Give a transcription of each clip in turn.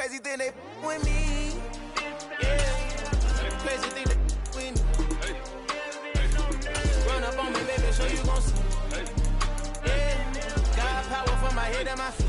crazy thing they with me. Yeah, crazy thing they with me. Run up on me, baby, so you gon' see. Yeah, got power from my head and my feet.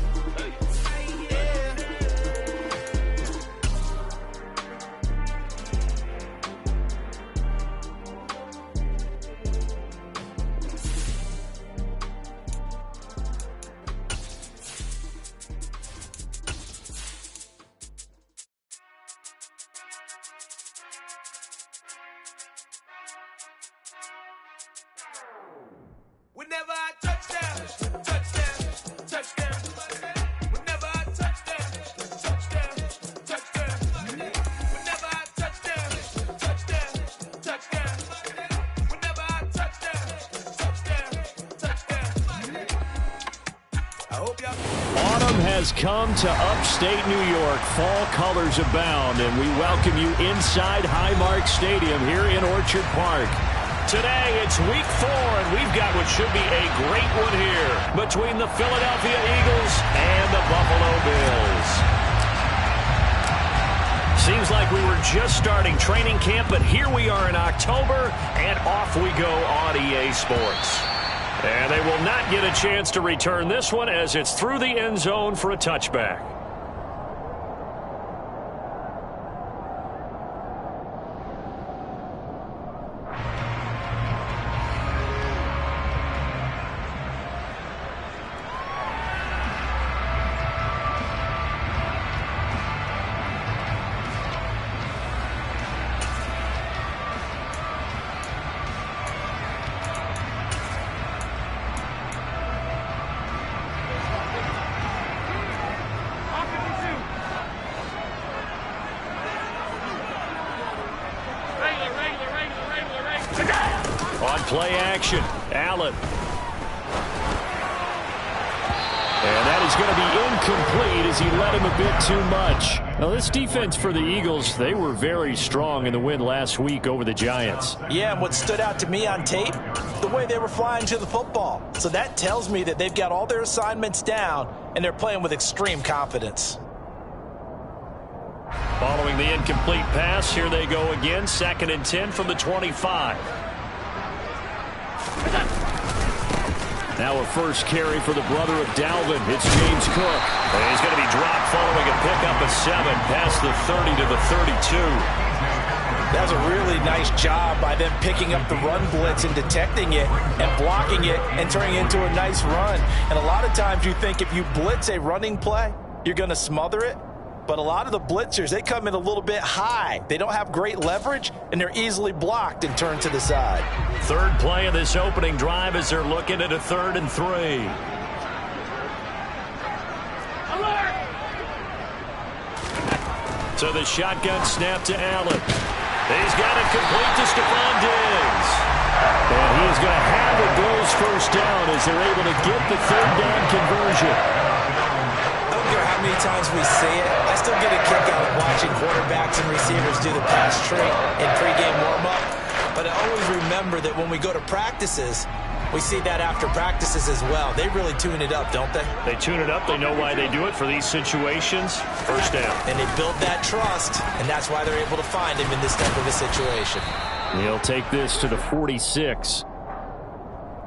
Whenever I touchdown, touchdown, touchdown. Whenever I touchdown, touchdown, touchdown. Whenever I touchdown, touchdown, touchdown. Whenever I touchdown, touchdown. I hope y'all. Autumn has come to upstate New York. Fall colors abound, and we welcome you inside Highmark Stadium here in Orchard Park. Today, it's week 4, and we've got what should be a great one here between the Philadelphia Eagles and the Buffalo Bills. Seems like we were just starting training camp, but here we are in October, and off we go on EA Sports. And they will not get a chance to return this one as it's through the end zone for a touchback. On play action, Allen. And that is going to be incomplete as he led him a bit too much. Now, this defense for the Eagles, they were very strong in the win last week over the Giants. Yeah, and what stood out to me on tape, the way they were flying to the football. So that tells me that they've got all their assignments down, and they're playing with extreme confidence. Following the incomplete pass, here they go again, 2nd and 10 from the 25. Now a first carry for the brother of Dalvin. It's James Cook. And he's going to be dropped following a pickup of 7 past the 30 to the 32. That was a really nice job by them picking up the run blitz and detecting it and blocking it and turning it into a nice run. And a lot of times you think if you blitz a running play, you're going to smother it. But a lot of the blitzers, they come in a little bit high. They don't have great leverage, and they're easily blocked and turned to the side. Third play of this opening drive as they're looking at a 3rd and 3. Alert! So the shotgun snap to Allen. He's got it complete to Stephon Diggs. And he is going to have the Bills first down as they're able to get the 3rd down conversion. How many times we see it, I still get a kick out of watching quarterbacks and receivers do the pass trait in pregame warm-up. But I always remember that when we go to practices, we see that after practices as well. They really tune it up, don't they? They tune it up. They know why they do it for these situations. First down. And they build that trust, and that's why they're able to find him in this type of a situation. He'll take this to the 46.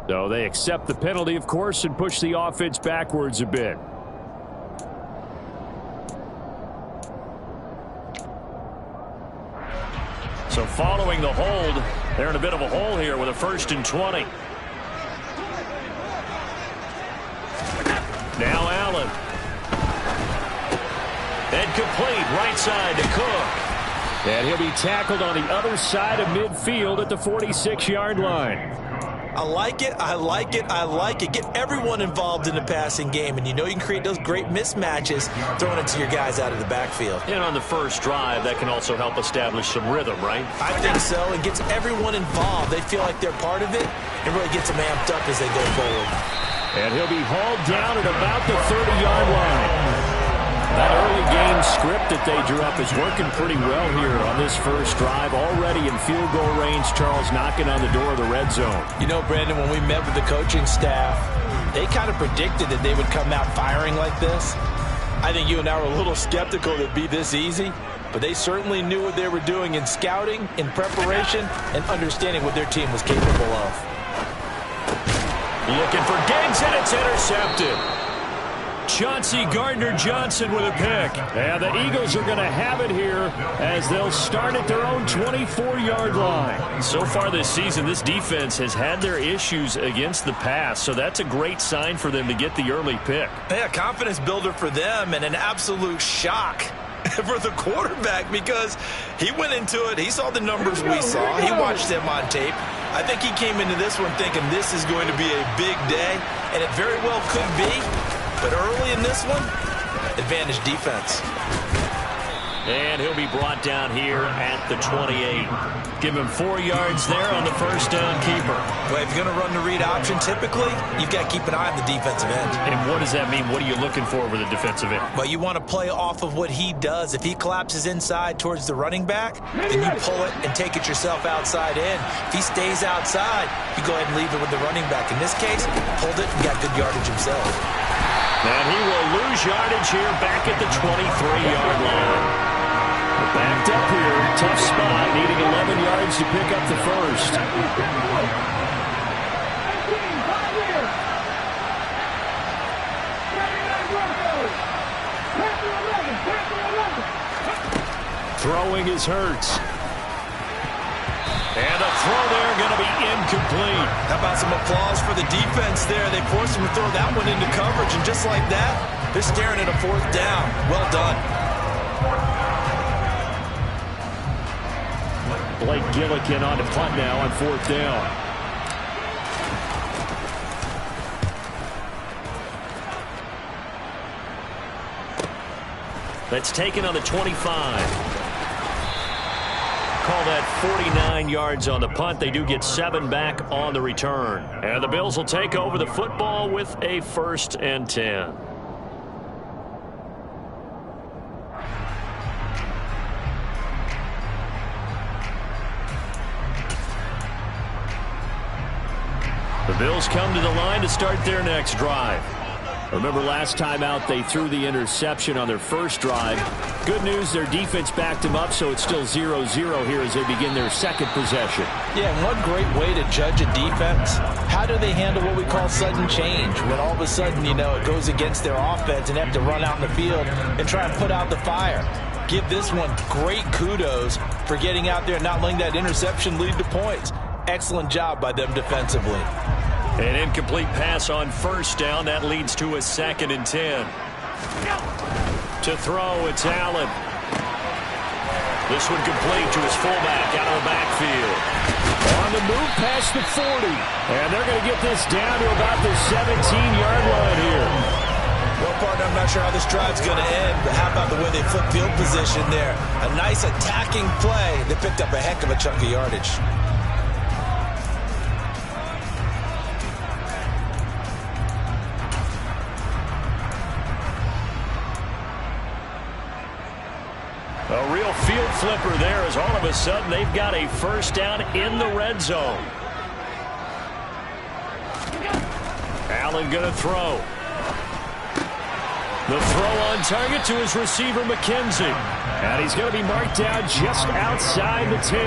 So they accept the penalty, of course, and push the offense backwards a bit. So following the hold, they're in a bit of a hole here with a 1st and 20. Now Allen. And complete right side to Cook. And he'll be tackled on the other side of midfield at the 46-yard line. I like it, I like it, I like it. Get everyone involved in the passing game, and you know you can create those great mismatches throwing it to your guys out of the backfield. And on the first drive, that can also help establish some rhythm, right? I think so. It gets everyone involved. They feel like they're part of it, and really gets them amped up as they go forward. And he'll be hauled down at about the 30-yard line. That early game script that they drew up is working pretty well here on this first drive. Already in field goal range, Charles knocking on the door of the red zone. You know, Brandon, when we met with the coaching staff, they kind of predicted that they would come out firing like this. I think you and I were a little skeptical that it'd be this easy, but they certainly knew what they were doing in scouting, in preparation, and understanding what their team was capable of. Looking for Diggs, and it's intercepted. Chauncey Gardner-Johnson with a pick. And the Eagles are going to have it here as they'll start at their own 24-yard line. So far this season, this defense has had their issues against the pass, so that's a great sign for them to get the early pick. Yeah, confidence builder for them and an absolute shock for the quarterback because he went into it. He saw the numbers we saw. He watched them on tape. I think he came into this one thinking this is going to be a big day, and it very well could be. But early in this one, advantage defense. And he'll be brought down here at the 28. Give him 4 yards there on the first down keeper. Well, if you're going to run the read option, typically, you've got to keep an eye on the defensive end. And what does that mean? What are you looking for with the defensive end? Well, you want to play off of what he does. If he collapses inside towards the running back, then you pull it and take it yourself outside in. If he stays outside, you go ahead and leave it with the running back. In this case, pulled it and got good yardage himself. And he will lose yardage here back at the 23-yard line. Backed up here, tough spot, needing 11 yards to pick up the first. Throwing is Hurts. And a throw there going to be incomplete. How about some applause for the defense there? They forced him to throw that one into coverage, and just like that, they're staring at a 4th down. Well done. Blake Gillikin on the punt now on 4th down. That's taken on the 25. Call that 49 yards on the punt. They do get 7 back on the return. And the Bills will take over the football with a 1st and 10. The Bills come to the line to start their next drive. Remember last time out they threw the interception on their first drive. Good news, their defense backed them up, so it's still 0-0 here as they begin their second possession. Yeah, and one great way to judge a defense, how do they handle what we call sudden change? When all of a sudden, you know, it goes against their offense and they have to run out in the field and try and put out the fire. Give this one great kudos for getting out there and not letting that interception lead to points. Excellent job by them defensively. An incomplete pass on 1st down. That leads to a 2nd and 10. To throw, it's Allen. This one complete to his fullback out of the backfield. On the move past the 40. And they're going to get this down to about the 17-yard line here. Well, partner, I'm not sure how this drive's going to end, but how about the way they flip field position there? A nice attacking play. They picked up a heck of a chunk of yardage. A real field flipper there as all of a sudden they've got a 1st down in the red zone. Allen going to throw. The throw on target to his receiver, McKenzie. And he's going to be marked down just outside the 10.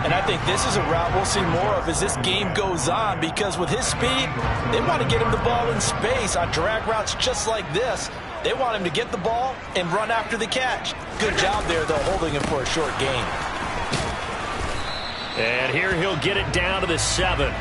And I think this is a route we'll see more of as this game goes on, because with his speed, they want to get him the ball in space on drag routes just like this. They want him to get the ball and run after the catch. Good job there, though, holding him for a short gain. And here he'll get it down to the 7.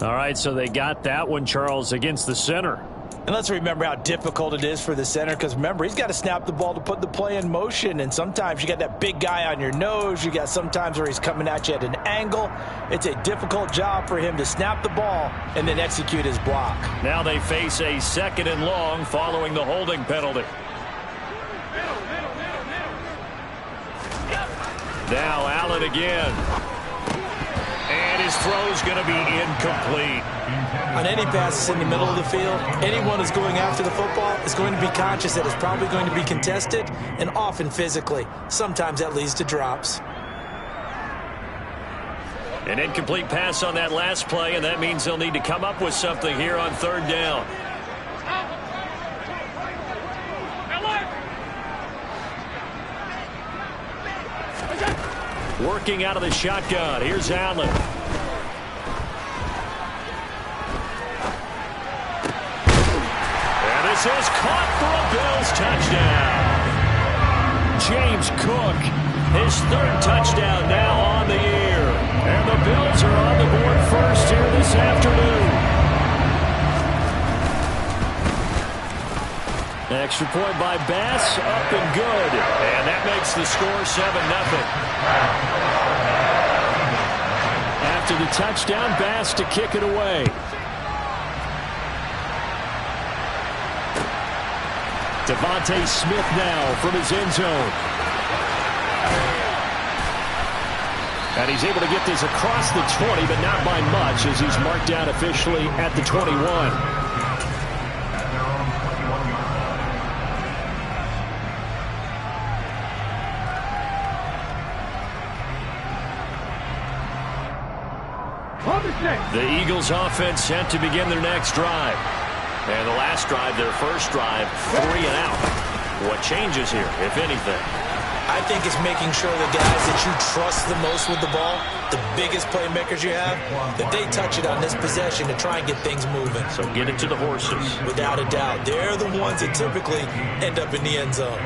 All right, so they got that one, Charles, against the center. And let's remember how difficult it is for the center, because remember, he's got to snap the ball to put the play in motion, and sometimes you got that big guy on your nose. You got sometimes where he's coming at you at an angle. It's a difficult job for him to snap the ball and then execute his block. Now they face a 2nd and long following the holding penalty. Now Allen again. And his throw's going to be incomplete. On any passes in the middle of the field, anyone who's going after the football is going to be conscious that it's probably going to be contested, and often physically. Sometimes that leads to drops. An incomplete pass on that last play, and that means they'll need to come up with something here on 3rd down. Working out of the shotgun. Here's Allen. And this is caught for a Bills touchdown. James Cook, his third touchdown now on the year. And the Bills are on the board first here this afternoon. Extra point by Bass, up and good. And that makes the score 7-0. After the touchdown, Bass to kick it away. Devontae Smith now from his end zone. And he's able to get this across the 20, but not by much, as he's marked down officially at the 21. The Eagles offense set to begin their next drive. And the last drive, their first drive, 3 and out. What changes here, if anything? I think it's making sure the guys that you trust the most with the ball, the biggest playmakers you have, that they touch it on this possession to try and get things moving. So get it to the horses. Without a doubt. They're the ones that typically end up in the end zone.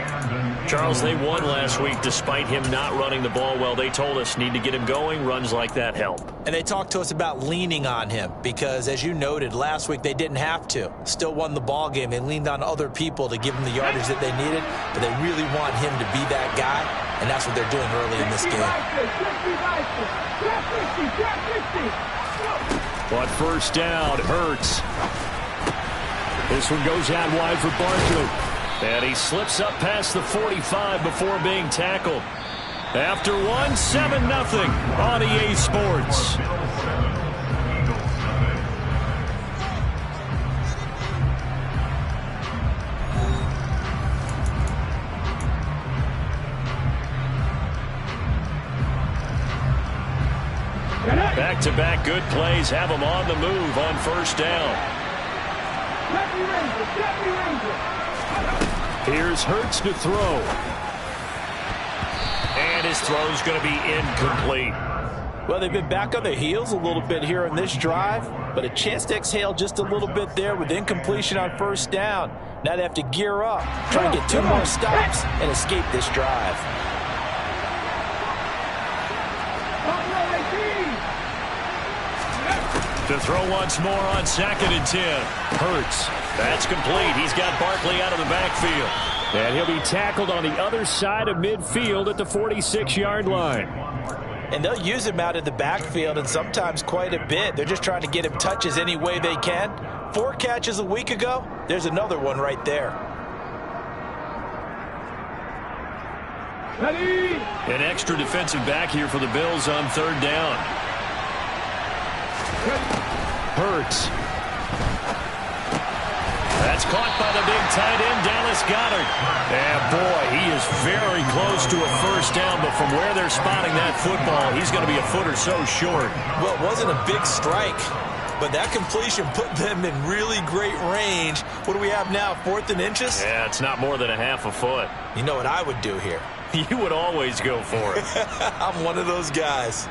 Charles, they won last week despite him not running the ball well. They told us need to get him going. Runs like that help. And they talked to us about leaning on him because, as you noted, last week they didn't have to. Still won the ball game. They leaned on other people to give them the yardage that they needed, but they really want him to be that guy, and that's what they're doing early in this game. But first down, Hurts. This one goes out wide for Barkley. And he slips up past the 45 before being tackled. After one, 7-0 on EA Sports. Back-to-back good plays have him on the move on first down. Here's Hurts to throw. And his throw's going to be incomplete. Well, they've been back on their heels a little bit here in this drive, but a chance to exhale just a little bit there with incompletion on first down. Now they have to gear up, try and get 2 more stops and escape this drive. To throw once more on 2nd and 10. Hurts. That's complete. He's got Barkley out of the backfield. And he'll be tackled on the other side of midfield at the 46-yard line. And they'll use him out of the backfield, and sometimes quite a bit. They're just trying to get him touches any way they can. 4 catches a week ago. There's another one right there. An extra defensive back here for the Bills on 3rd down. Hurts. That's caught by the big tight end, Dallas Goedert. And boy, he is very close to a first down, but from where they're spotting that football, he's going to be a foot or so short. Well, it wasn't a big strike, but that completion put them in really great range. What do we have now, 4th and inches? Yeah, it's not more than a half a foot. You know what I would do here? You would always go for it. I'm one of those guys.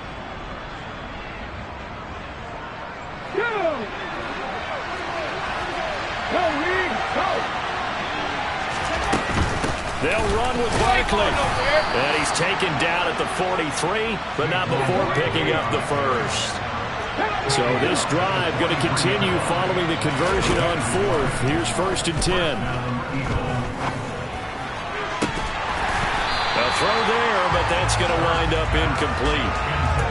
They'll run with Barkley. And he's taken down at the 43, but not before picking up the first. So this drive going to continue following the conversion on 4th. Here's 1st and 10. A throw there, but that's going to wind up incomplete.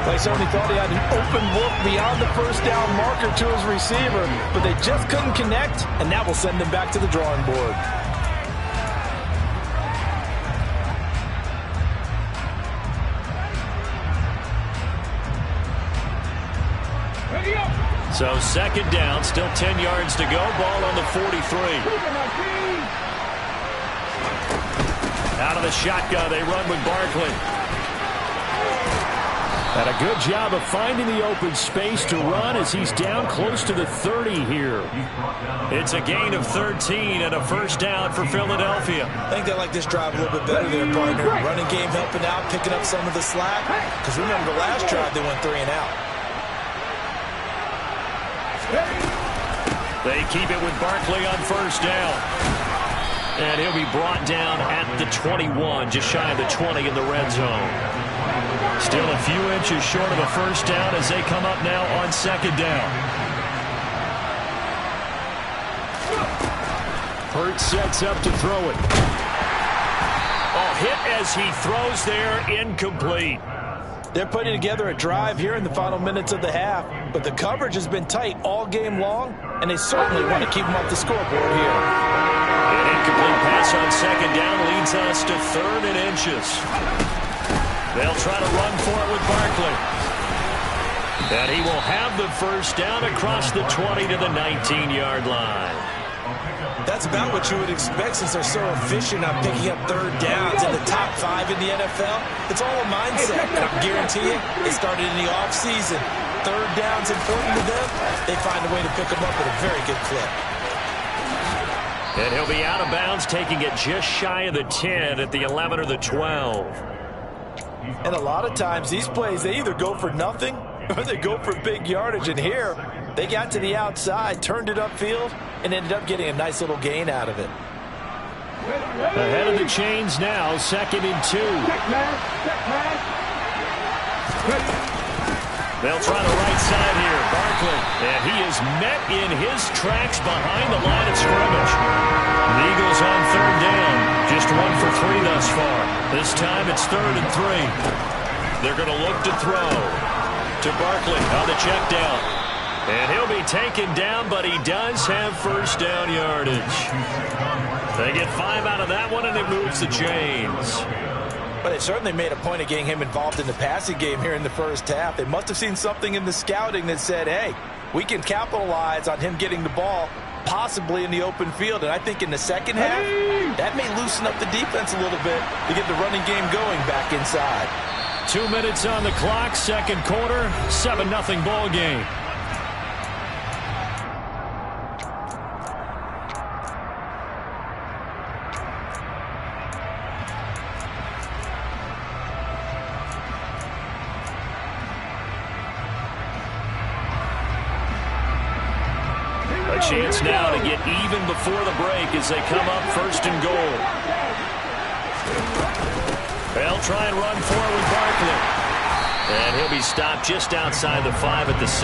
They certainly thought he had an open look beyond the first down marker to his receiver, but they just couldn't connect, and that will send them back to the drawing board. So 2nd down, still 10 yards to go. Ball on the 43. Out of the shotgun, they run with Barkley. And a good job of finding the open space to run as he's down close to the 30 here. It's a gain of 13 and a first down for Philadelphia. I think they like this drive a little bit better there, partner. Running game helping out, picking up some of the slack. Because remember, the last drive they went 3 and out. They keep it with Barkley on first down. And he'll be brought down at the 21, just shy of the 20 in the red zone. Still a few inches short of a first down as they come up now on second down. Hurts sets up to throw it. Oh, hit as he throws there, incomplete. They're putting together a drive here in the final minutes of the half, but the coverage has been tight all game long, and they certainly want to keep them off the scoreboard here. An incomplete pass on second down leads us to 3rd and inches. They'll try to run for it with Barkley. And he will have the first down across the 20 to the 19-yard line. That's about what you would expect since they're so efficient on picking up 3rd downs in the top 5 in the NFL. It's all a mindset, and I guarantee you, it started in the offseason. 3rd down's important to them. They find a way to pick them up at a very good clip. And he'll be out of bounds, taking it just shy of the 10 at the 11 or the 12. And a lot of times, these plays, they either go for nothing or they go for big yardage. And here, they got to the outside, turned it upfield, and ended up getting a nice little gain out of it. Ahead of the chains now, 2nd and 2. They'll try the right side here. Barkley. And he is met in his tracks behind the line of scrimmage. The Eagles on 3rd down. Just 1 for 3 thus far. This time it's 3rd and 3. They're going to look to throw to Barkley on the check down. And he'll be taken down, but he does have first down yardage. They get 5 out of that one, and it moves the chains. But they certainly made a point of getting him involved in the passing game here in the first half. They must have seen something in the scouting that said, hey, we can capitalize on him getting the ball possibly in the open field. And I think in the second half, that may loosen up the defense a little bit to get the running game going back inside. 2 minutes on the clock, second quarter, 7-0 ball game. A chance now to get even before the break as they come up 1st and goal. They'll try and run forward with Barkley. And he'll be stopped just outside the 5 at the 6.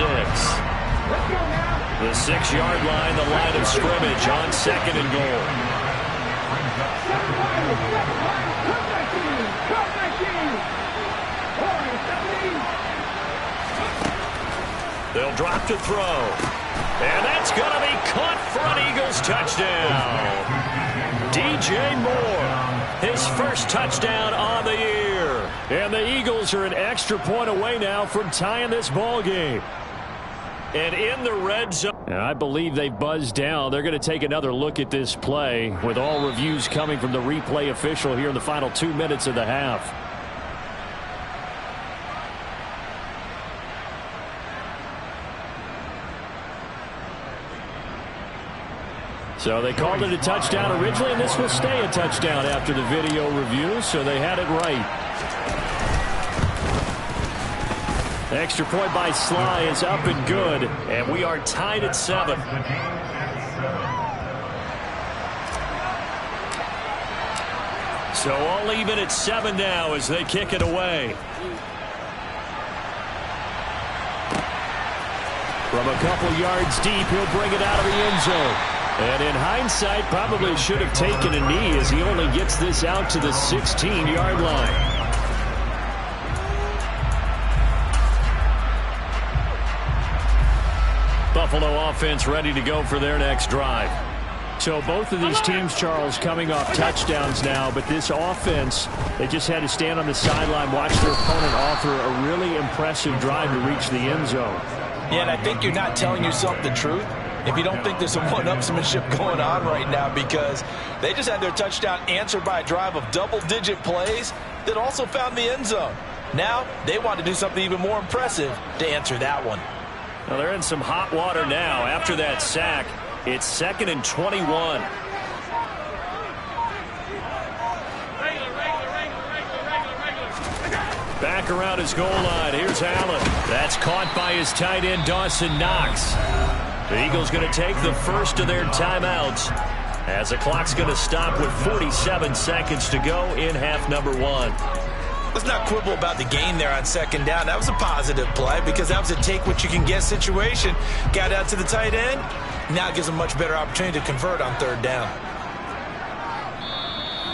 The 6-yard line, the line of scrimmage on 2nd and goal. They'll drop to throw. And that's going to be caught for an Eagles touchdown. DJ Moore, his first touchdown on the year. And the Eagles are an extra point away now from tying this ball game. And in the red zone, I believe they buzzed down. They're going to take another look at this play with all reviews coming from the replay official here in the final 2 minutes of the half. So they called it a touchdown originally, and this will stay a touchdown after the video review, so they had it right. Extra point by Sly is up and good, and we are tied at 7. So all even at 7 now as they kick it away. From a couple yards deep, he'll bring it out of the end zone. And in hindsight, probably should have taken a knee as he only gets this out to the 16-yard line. Buffalo offense ready to go for their next drive. So both of these teams, Charles, coming off touchdowns now, but this offense, they just had to stand on the sideline, watch their opponent author a really impressive drive to reach the end zone. Yeah, and I think you're not telling yourself the truth if you don't think there's some one-upsmanship going on right now, because they just had their touchdown answered by a drive of double-digit plays that also found the end zone. Now they want to do something even more impressive to answer that one. Well, they're in some hot water now. After that sack, it's 2nd and 21. Back around his goal line. Here's Allen. That's caught by his tight end, Dawson Knox. The Eagles going to take the first of their timeouts as the clock's going to stop with 47 seconds to go in half number 1. Let's not quibble about the gain there on 2nd down. That was a positive play because that was a take-what-you-can-get situation. Got out to the tight end. Now it gives them a much better opportunity to convert on 3rd down.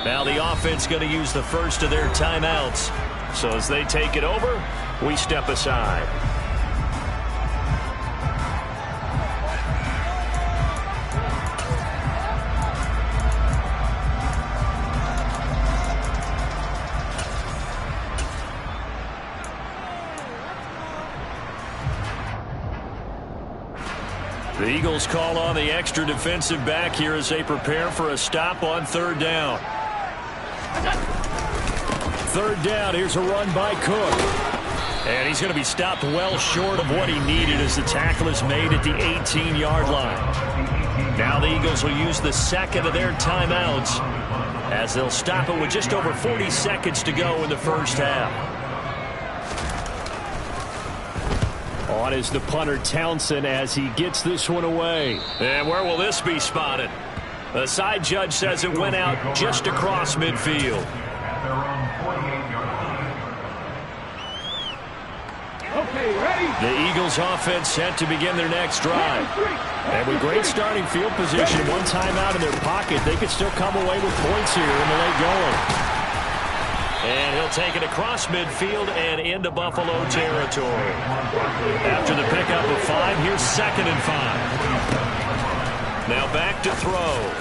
Now the offense going to use the first of their timeouts. So as they take it over, we step aside. The Eagles call on the extra defensive back here as they prepare for a stop on 3rd down. 3rd down, here's a run by Cook. And he's going to be stopped well short of what he needed as the tackle is made at the 18-yard line. Now the Eagles will use the 2nd of their timeouts as they'll stop it with just over 40 seconds to go in the first half. On is the punter Townsend as he gets this one away. And where will this be spotted? The side judge says it went out just across midfield. The Eagles offense set to begin their next drive. And with great starting field position, one timeout in their pocket, they could still come away with points here in the late going. And he'll take it across midfield and into Buffalo territory. After the pickup of 5, here's 2nd and 5. Now back to throw.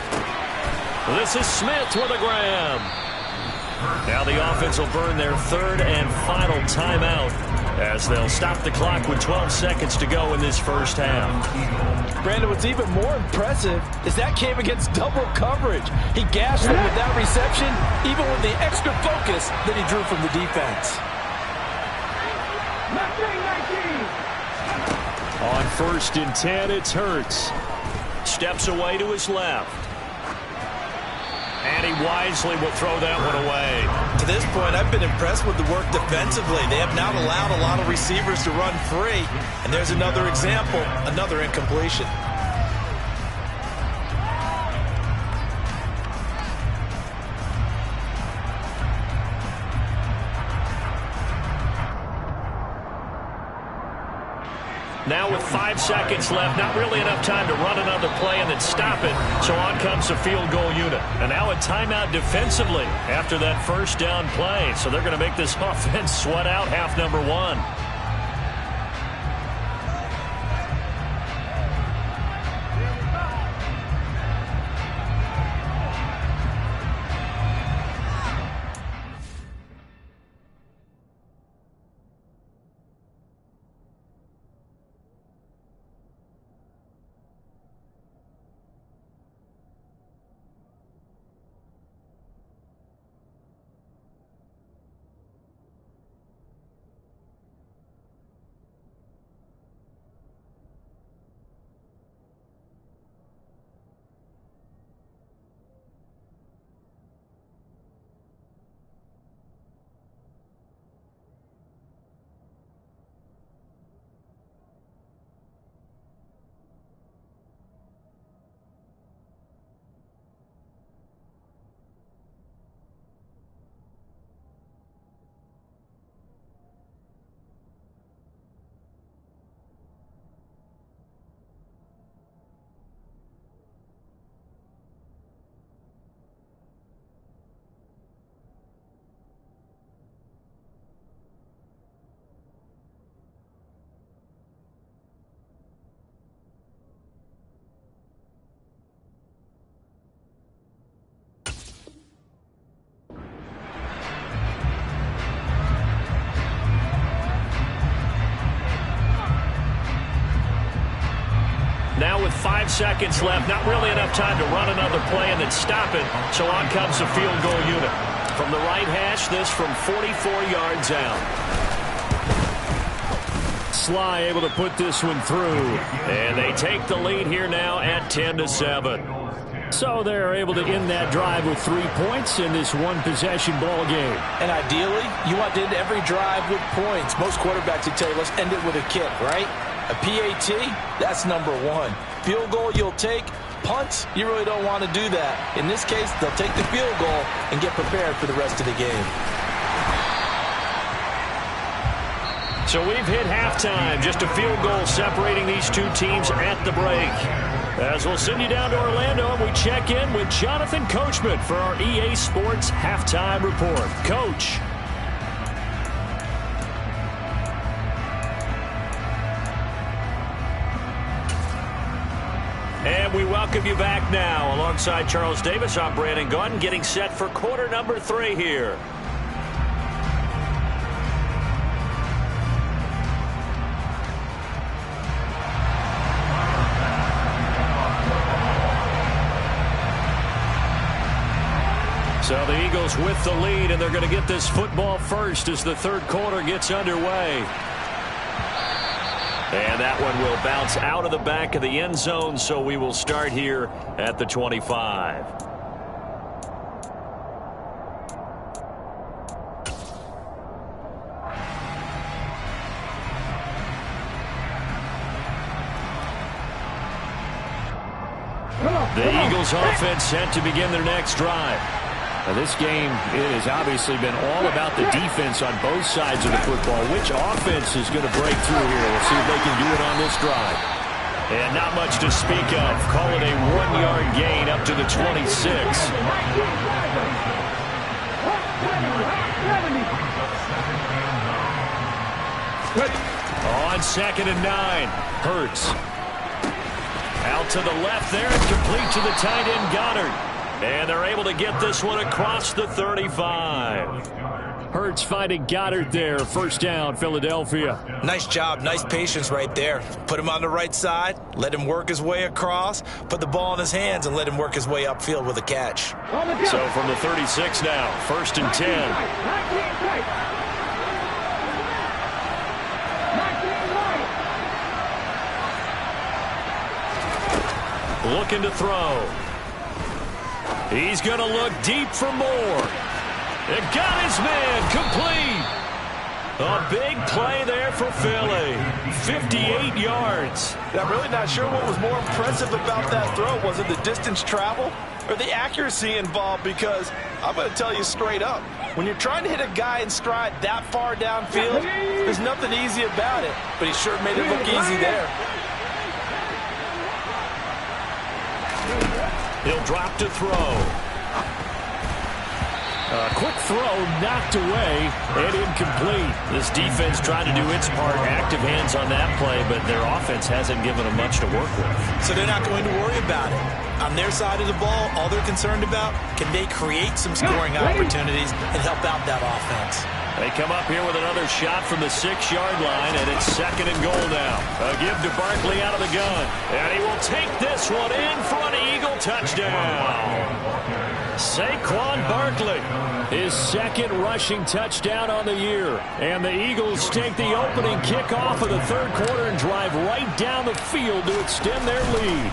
This is Smith with a grab. Now the offense will burn their 3rd and final timeout as they'll stop the clock with 12 seconds to go in this first half. Brandon, what's even more impressive is that came against double coverage. He gashed them with that reception, even with the extra focus that he drew from the defense. On 1st and 10, it's Hurts. Steps away to his left. And he wisely will throw that one away. To this point, I've been impressed with the work defensively. They have not allowed a lot of receivers to run free. And there's another example, another incompletion. Now with 5 seconds left, not really enough time to run another play and then stop it. So on comes the field goal unit. And now a timeout defensively after that first down play. So they're going to make this offense sweat out half number 1. Now with 5 seconds left, not really enough time to run another play and then stop it. So on comes the field goal unit. From the right hash, this from 44 yards out. Sly able to put this one through. And they take the lead here now at 10-7. So they're able to end that drive with 3 points in this one-possession ball game. And ideally, you want to end every drive with points. Most quarterbacks would tell you, let's end it with a kick, right? A PAT, that's number one. Field goal you'll take. Punts, you really don't want to do that. In this case, they'll take the field goal and get prepared for the rest of the game. So we've hit halftime. Just a field goal separating these two teams at the break. As we'll send you down to Orlando, and we check in with Jonathan Coachman for our EA Sports Halftime Report. Coach. And we welcome you back now. Alongside Charles Davis, I'm Brandon Gaudin, getting set for quarter number 3 here. So the Eagles with the lead, and they're going to get this football first as the third quarter gets underway. And that one will bounce out of the back of the end zone, so we will start here at the 25. The Eagles offense set to begin their next drive. Now this game, it has obviously been all about the defense on both sides of the football. Which offense is going to break through here? We'll see if they can do it on this drive. And not much to speak of. Call it a 1-yard gain up to the 26. On 2nd and 9, Hurts. Out to the left there and complete to the tight end Goddard. And they're able to get this one across the 35. Hurts finding Goddard there. First down, Philadelphia. Nice job, nice patience right there. Put him on the right side, let him work his way across, put the ball in his hands, and let him work his way upfield with a catch. So from the 36 now, 1st and 10. Looking to throw. He's going to look deep for more. It got his man complete. A big play there for Philly. 58 yards. I'm really not sure what was more impressive about that throw. Was it the distance travel or the accuracy involved? Because I'm going to tell you straight up, when you're trying to hit a guy in stride that far downfield, there's nothing easy about it. But he sure made it look easy there. He'll drop to throw. A quick throw knocked away and incomplete. This defense trying to do its part. Active hands on that play, but their offense hasn't given them much to work with. So they're not going to worry about it. On their side of the ball, all they're concerned about, can they create some scoring opportunities and help out that offense? They come up here with another shot from the 6-yard line, and it's 2nd and goal now. A give to Barkley out of the gun. And he will take this one in for an Eagle touchdown. Saquon Barkley, his 2nd rushing touchdown on the year. And the Eagles take the opening kickoff of the third quarter and drive right down the field to extend their lead.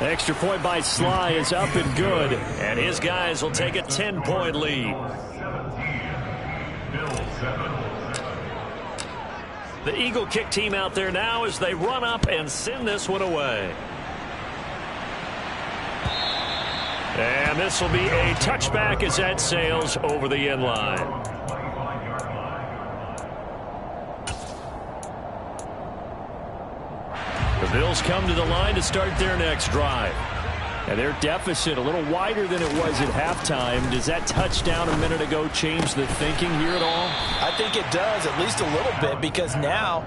Extra point by Sly is up and good. And his guys will take a 10-point lead. The Eagle kick team out there now as they run up and send this one away. And this will be a touchback as that sails over the end line. The Bills come to the line to start their next drive. And their deficit a little wider than it was at halftime. Does that touchdown a minute ago change the thinking here at all? I think it does, at least a little bit, because now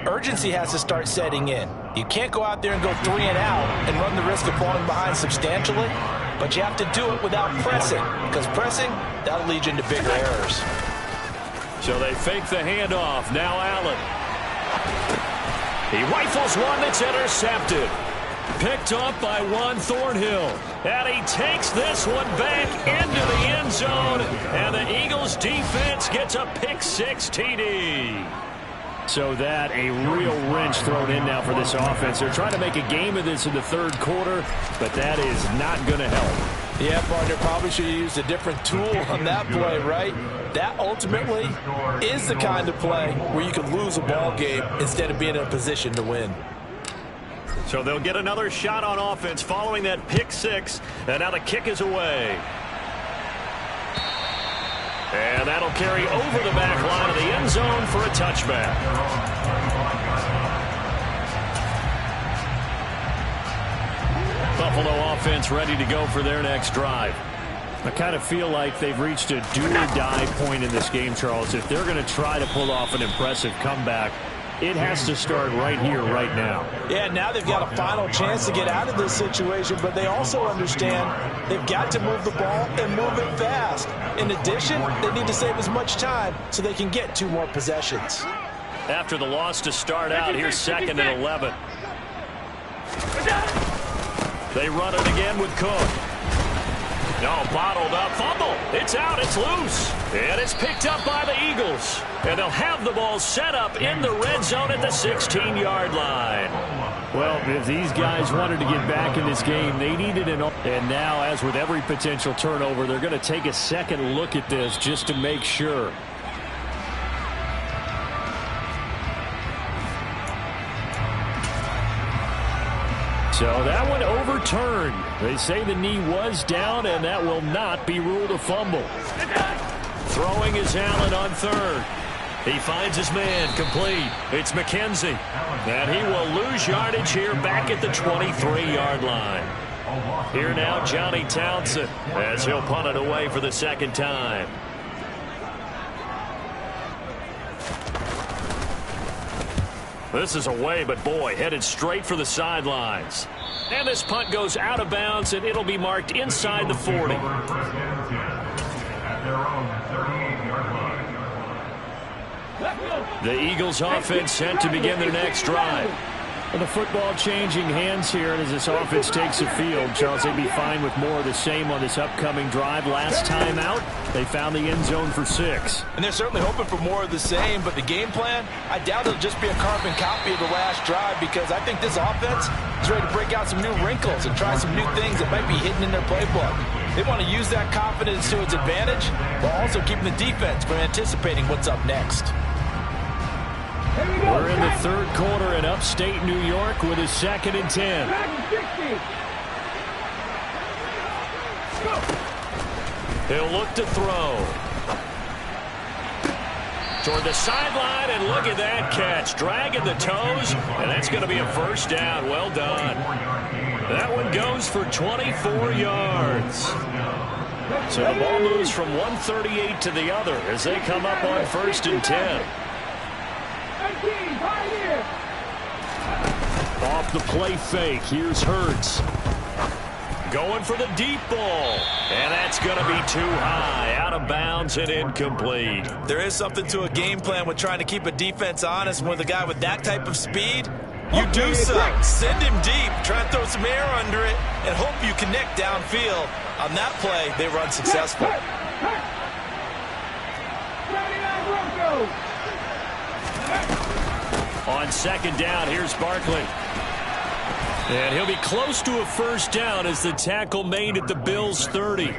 urgency has to start setting in. You can't go out there and go 3 and out and run the risk of falling behind substantially, but you have to do it without pressing, because pressing, that'll lead you into bigger errors. So they fake the handoff. Now Allen. He rifles one that's intercepted. Picked up by Juan Thornhill. And he takes this one back into the end zone. And the Eagles defense gets a pick-6 TD. So that a real wrench thrown in now for this offense. They're trying to make a game of this in the third quarter, but that is not going to help. Yeah, partner, probably should have used a different tool on that play, right? That ultimately is the kind of play where you can lose a ball game instead of being in a position to win. So they'll get another shot on offense following that pick-6, and now the kick is away. And that'll carry over the back line of the end zone for a touchback. Buffalo offense ready to go for their next drive. I kind of feel like they've reached a do-or-die point in this game, Charles. If they're going to try to pull off an impressive comeback, it has to start right here, right now. Yeah, now they've got a final chance to get out of this situation, but they also understand they've got to move the ball and move it fast. In addition, they need to save as much time so they can get 2 more possessions. After the loss to start out, here's 2nd and 11. They run it again with Cook. No, bottled up, fumble. It's out, it's loose. And it's picked up by the Eagles. And they'll have the ball set up in the red zone at the 16-yard line. Well, if these guys wanted to get back in this game, they needed an... And now, as with every potential turnover, they're going to take a second look at this just to make sure. So that one overturned. They say the knee was down, and that will not be ruled a fumble. Throwing is Allen on 3rd. He finds his man, complete. It's McKenzie. And he will lose yardage here back at the 23-yard line. Here now, Johnny Townsend, as he'll punt it away for the 2nd time. This is away, but boy, headed straight for the sidelines. And this punt goes out of bounds, and it'll be marked inside the 40. The Eagles offense set to begin their next drive. Well, the football changing hands here, and as this offense takes the field, Charles, they'd be fine with more of the same on this upcoming drive. Last time out, they found the end zone for 6. And they're certainly hoping for more of the same, but the game plan, I doubt it'll just be a carbon copy of the last drive, because I think this offense is ready to break out some new wrinkles and try some new things that might be hidden in their playbook. They want to use that confidence to its advantage, while also keeping the defense from anticipating what's up next. We're in the third quarter in upstate New York with a 2nd and 10. He'll look to throw. Toward the sideline, and look at that catch. Dragging the toes, and that's going to be a 1st down. Well done. That one goes for 24 yards. So the ball moves from 138 to the other as they come up on 1st and 10. Off the play fake, here's Hurts. Going for the deep ball. And that's going to be too high. Out of bounds and incomplete. There is something to a game plan with trying to keep a defense honest. With a guy with that type of speed, you do so. Send him deep. Try and throw some air under it and hope you connect downfield. On that play, they run successful. On 2nd down, here's Barkley. And he'll be close to a 1st down as the tackle made at the Bills' 30.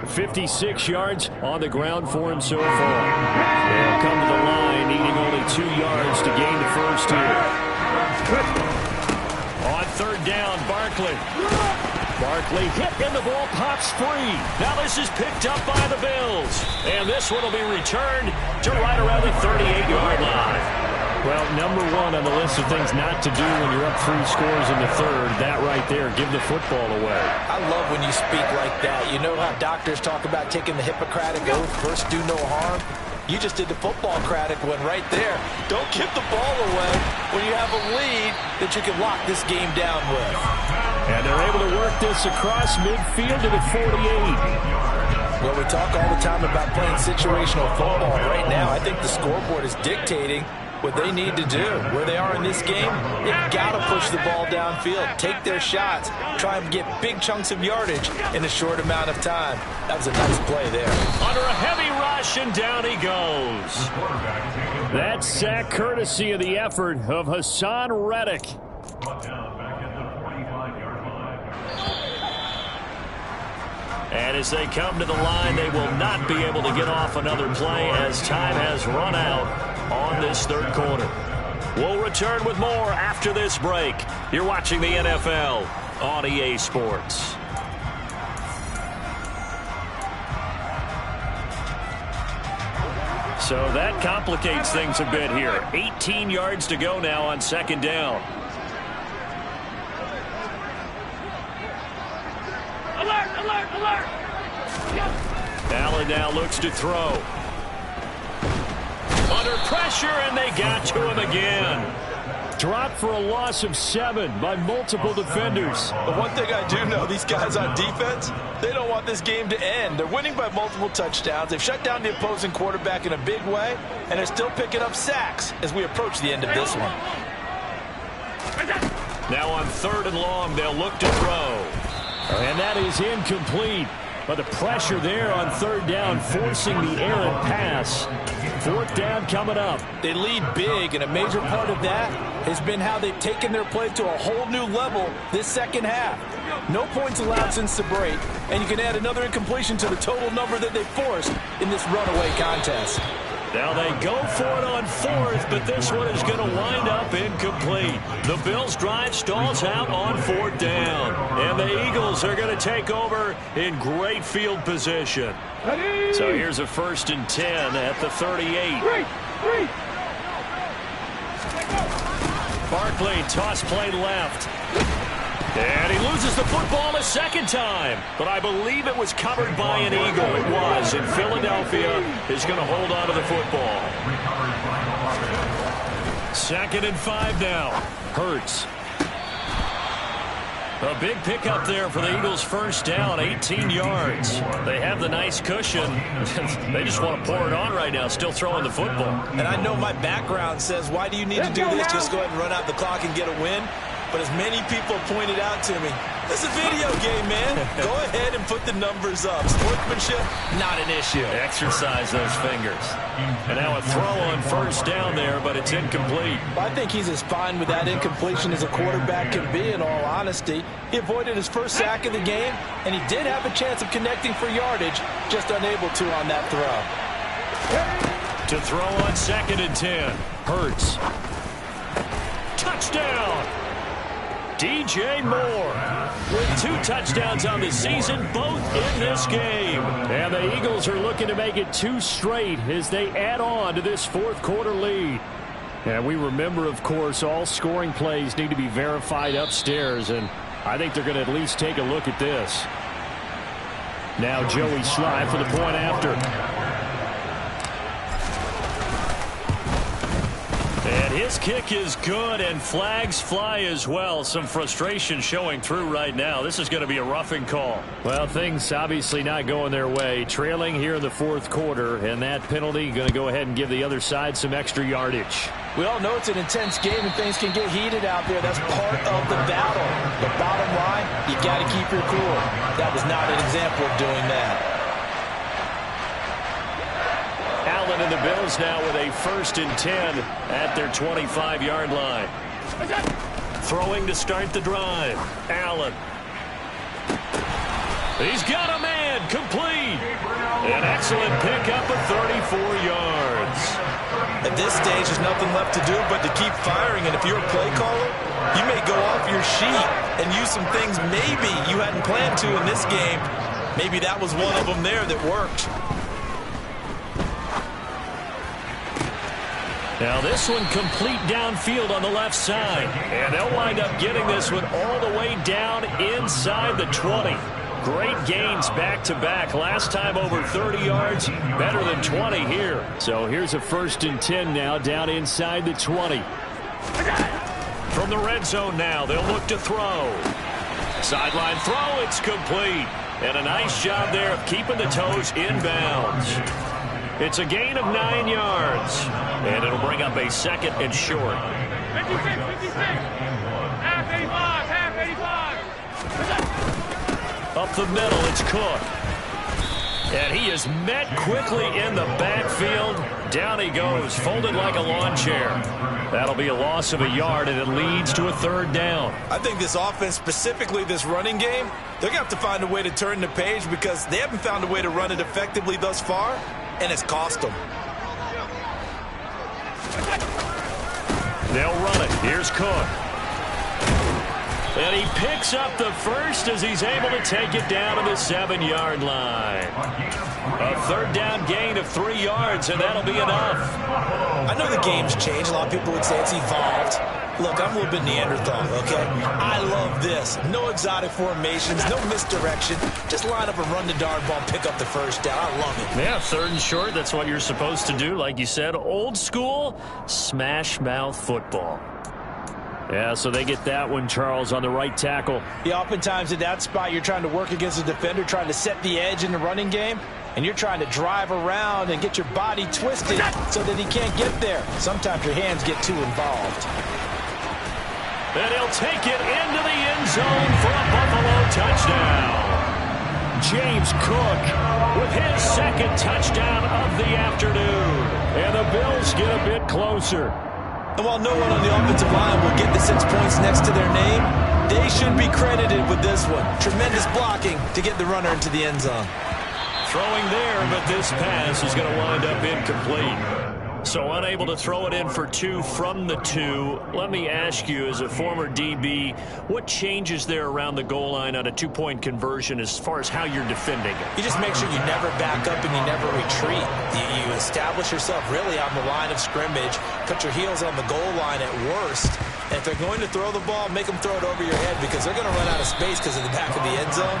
56 yards on the ground for him so far. They'll come to the line, needing only 2 yards to gain the 1st here. On 3rd down, Barkley. Barkley hit and the ball pops free. Now this is picked up by the Bills. And this one will be returned to right around the 38-yard line. Well, number 1 on the list of things not to do when you're up 3 scores in the 3rd, that right there, give the football away. I love when you speak like that. You know how doctors talk about taking the Hippocratic oath, first do no harm? You just did the football-cratic one right there. Don't give the ball away when you have a lead that you can lock this game down with. And they're able to work this across midfield to the 48. Well, we talk all the time about playing situational football. Right now, I think the scoreboard is dictating what they need to do. Where they are in this game, they've got to push the ball downfield, take their shots, try and get big chunks of yardage in a short amount of time. That was a nice play there. Under a heavy rush, and down he goes. That sack courtesy of the effort of Hassan Reddick. And as they come to the line, they will not be able to get off another play as time has run out on this third quarter. We'll return with more after this break. You're watching the NFL on EA Sports. So that complicates things a bit here. 18 yards to go now on second down. Alert, alert, alert! Allen now looks to throw. Under pressure, and they got to him again. Dropped for a loss of 7 by multiple defenders. The one thing I do know, these guys on defense, they don't want this game to end. They're winning by multiple touchdowns. They've shut down the opposing quarterback in a big way, and they're still picking up sacks as we approach the end of this one. Now on 3rd and long, they'll look to throw. And that is incomplete. But the pressure there on 3rd down, forcing the errant pass. 4th down coming up. They lead big, and a major part of that has been how they've taken their play to a whole new level this second half. No points allowed since the break, and you can add another incompletion to the total number that they forced in this runaway contest. Now they go for it on 4th, but this one is going to wind up incomplete. The Bills' drive stalls out on 4th down. And the Eagles are going to take over in great field position. So here's a 1st and 10 at the 38. Barkley, toss play left. And he loses the football a second time. But I believe it was covered by an Eagle. It was. And Philadelphia is going to hold on to the football. 2nd and 5 now. Hurts. A big pickup there for the Eagles' first down, 18 yards. They have the nice cushion. They just want to pour it on right now, still throwing the football. And I know my background says, why do you need to do this? Just go ahead and run out the clock and get a win. But as many people pointed out to me, this is a video game, man. Go ahead and put the numbers up. Sportsmanship, not an issue. Exercise those fingers. And now a throw on 1st down there, but it's incomplete. I think he's as fine with that incompletion as a quarterback can be, in all honesty. He avoided his first sack of the game, and he did have a chance of connecting for yardage, just unable to on that throw. To throw on 2nd and 10. Hurts. Touchdown! DJ Moore with 2 touchdowns on the season, both in this game. And the Eagles are looking to make it 2 straight as they add on to this 4th quarter lead. And we remember, of course, all scoring plays need to be verified upstairs, and I think they're going to at least take a look at this. Now Joey Sly for the point after. And his kick is good, and flags fly as well. Some frustration showing through right now. This is going to be a roughing call. Well, things obviously not going their way. Trailing here in the 4th quarter, and that penalty going to go ahead and give the other side some extra yardage. We all know it's an intense game, and things can get heated out there. That's part of the battle. The bottom line, you got to keep your cool. That was not an example of doing that. Allen and the Bills now with a 1st and 10 at their 25-yard line. Throwing to start the drive. Allen. He's got a man. Complete. An excellent pickup of 34 yards. At this stage, there's nothing left to do but to keep firing. And if you're a play caller, you may go off your sheet and use some things maybe you hadn't planned to in this game. Maybe that was one of them there that worked. Now this one complete downfield on the left side. And they'll wind up getting this one all the way down inside the 20. Great gains back-to-back. Last time over 30 yards, better than 20 here. So here's a 1st and 10 now down inside the 20. From the red zone now, they'll look to throw. Sideline throw, it's complete. And a nice job there of keeping the toes inbounds. It's a gain of 9 yards. And it'll bring up a 2nd and short. 56, 56. Half 85, half 85. Up the middle, it's Cook. And he is met quickly in the backfield. Down he goes, folded like a lawn chair. That'll be a loss of a yard, and it leads to a 3rd down. I think this offense, specifically this running game, they're going to have to find a way to turn the page because they haven't found a way to run it effectively thus far, and it's cost them. They'll run it. Here's Cook. And he picks up the first as he's able to take it down to the 7-yard line. A 3rd down gain of 3 yards, and that'll be enough. I know the game's changed. A lot of people would say it's evolved. Look, I'm a little bit Neanderthal, okay? I love this. No exotic formations, no misdirection. Just line up and run the darn ball, pick up the first down. I love it. Yeah, 3rd and short, that's what you're supposed to do. Like you said, old school, smash mouth football. Yeah, so they get that one, Charles, on the right tackle. Yeah, oftentimes in that spot, you're trying to work against a defender, trying to set the edge in the running game, and you're trying to drive around and get your body twisted so that he can't get there. Sometimes your hands get too involved. And he'll take it into the end zone for a Buffalo touchdown. James Cook with his 2nd touchdown of the afternoon. And the Bills get a bit closer. And while no one on the offensive line will get the 6 points next to their name, they should be credited with this one. Tremendous blocking to get the runner into the end zone. Throwing there, but this pass is going to wind up incomplete. So unable to throw it in for 2 from the 2. Let me ask you, as a former DB, what changes there around the goal line on a 2-point conversion as far as how you're defending it? You just make sure you never back up and you never retreat. You establish yourself really on the line of scrimmage, put your heels on the goal line at worst. And if they're going to throw the ball, make them throw it over your head because they're going to run out of space because of the back of the end zone.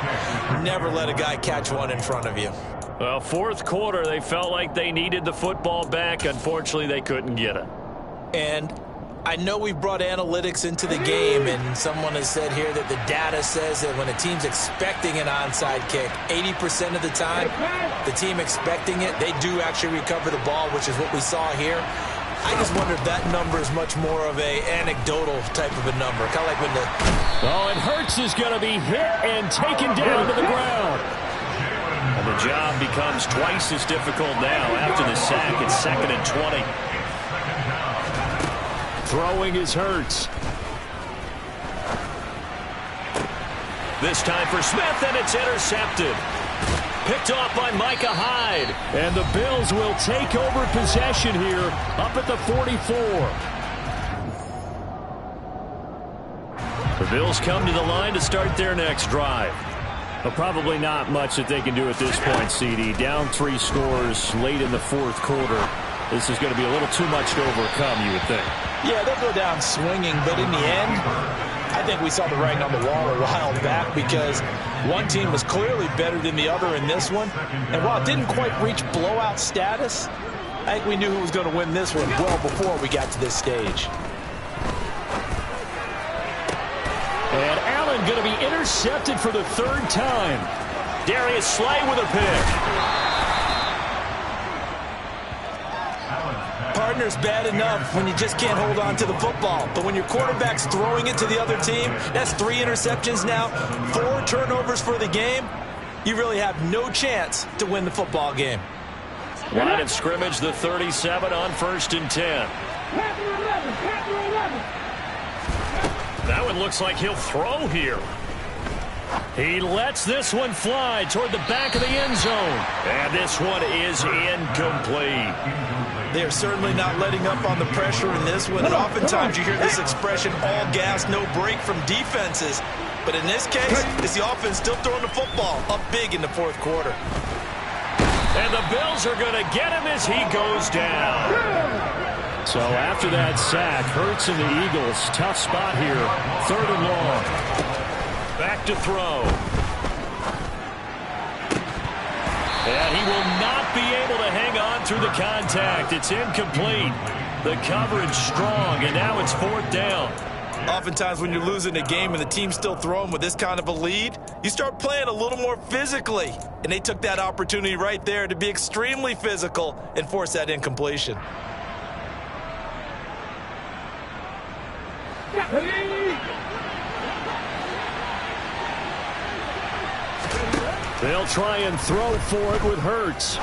Never let a guy catch one in front of you. Well, 4th quarter, they felt like they needed the football back. Unfortunately, they couldn't get it. And I know we brought analytics into the game, and someone has said here that the data says that when a team's expecting an onside kick, 80% of the time, the team expecting it, they do actually recover the ball, which is what we saw here. I just wonder if that number is much more of a anecdotal type of a number. Kind of like when the... Oh, and Hurts is going to be hit and taken down to the ground. And the job becomes twice as difficult now after the sack. It's 2nd and 20. Throwing is Hurts. This time for Smith, and it's intercepted. Picked off by Micah Hyde. And the Bills will take over possession here up at the 44. The Bills come to the line to start their next drive. But probably not much that they can do at this point, CD. Down 3 scores late in the 4th quarter. This is going to be a little too much to overcome, you would think. Yeah, they'll go down swinging, but in the end, I think we saw the writing on the wall a while back because one team was clearly better than the other in this one. And while it didn't quite reach blowout status, I think we knew who was going to win this one well before we got to this stage. And Allen going to be intercepted for the 3rd time. Darius Slay with a pick. Partner's bad enough when you just can't hold on to the football. But when your quarterback's throwing it to the other team, that's 3 interceptions now, 4 turnovers for the game. You really have no chance to win the football game. Line of scrimmage, the 37 on 1st and 10. That one looks like he'll throw here. He lets this one fly toward the back of the end zone. And this one is incomplete. They're certainly not letting up on the pressure in this one. And oftentimes you hear this expression, all gas, no break from defenses. But in this case, it's the offense still throwing the football up big in the 4th quarter. And the Bills are going to get him as he goes down. So after that sack, Hurts and the Eagles, tough spot here. 3rd and long. Back to throw. And he will not be able to hang on through the contact. It's incomplete. The coverage strong, and now it's 4th down. Oftentimes when you're losing a game and the team's still throwing with this kind of a lead, you start playing a little more physically. And they took that opportunity right there to be extremely physical and force that incompletion. They'll try and throw for it with Hurts.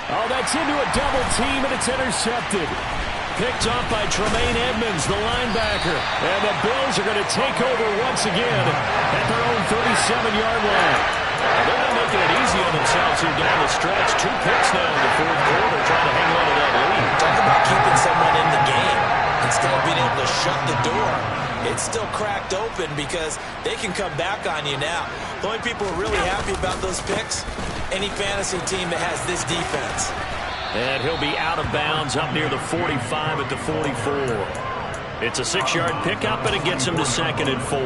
Oh, that's into a double team, and it's intercepted. Picked off by Tremaine Edmonds, the linebacker. And the Bills are going to take over once again at their own 37-yard line. They're not making it easy on themselves here down the stretch. 2 picks now in the fourth quarter, trying to hang on to that lead. Talk about keeping someone in the game instead of being able to shut the door. It's still cracked open because they can come back on you now. The only people who are really happy about those picks, any fantasy team that has this defense. And he'll be out of bounds up near the 45 at the 44. It's a 6-yard pickup, and it gets him to 2nd and 4.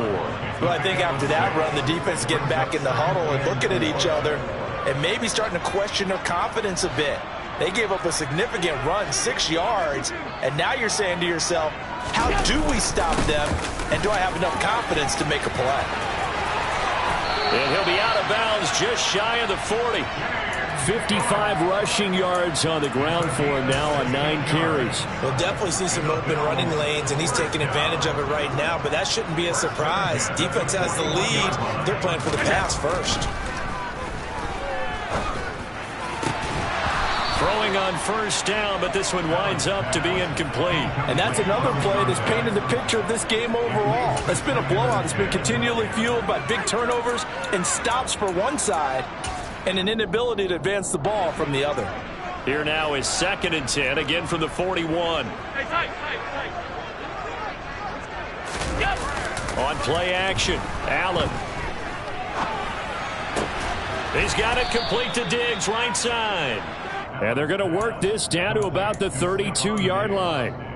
Well, I think after that run, the defense is getting back in the huddle and looking at each other and maybe starting to question their confidence a bit. They gave up a significant run, 6 yards, and now you're saying to yourself, how do we stop them, and do I have enough confidence to make a play? And he'll be out of bounds just shy of the 40. 55 rushing yards on the ground for him now on 9 carries. We'll definitely see some open running lanes, and he's taking advantage of it right now, but that shouldn't be a surprise. Defense has the lead. They're playing for the pass first. Throwing on first down, but this one winds up to be incomplete. And that's another play that's painted the picture of this game overall. It's been a blowout. It's been continually fueled by big turnovers and stops for one side and an inability to advance the ball from the other. Here now is 2nd and 10, again from the 41. On play action, Allen. He's got it complete to Diggs, right side. And they're going to work this down to about the 32-yard line.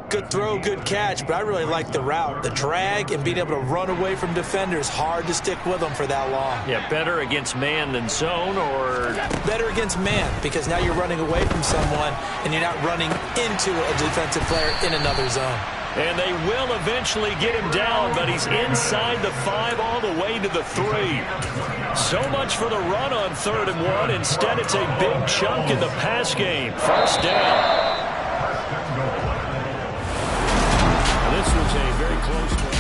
Good throw, good catch, but I really like the route. The drag and being able to run away from defenders, hard to stick with them for that long. Yeah, better against man than zone, or? Better against man, because now you're running away from someone and you're not running into a defensive player in another zone. And they will eventually get him down, but he's inside the 5 all the way to the 3. So much for the run on 3rd and 1. Instead, it's a big chunk in the pass game. First down. This was a very close one.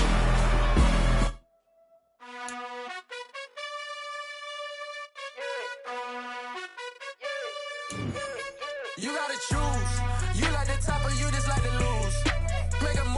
You gotta choose. You like the top or you just like to lose. Make a move.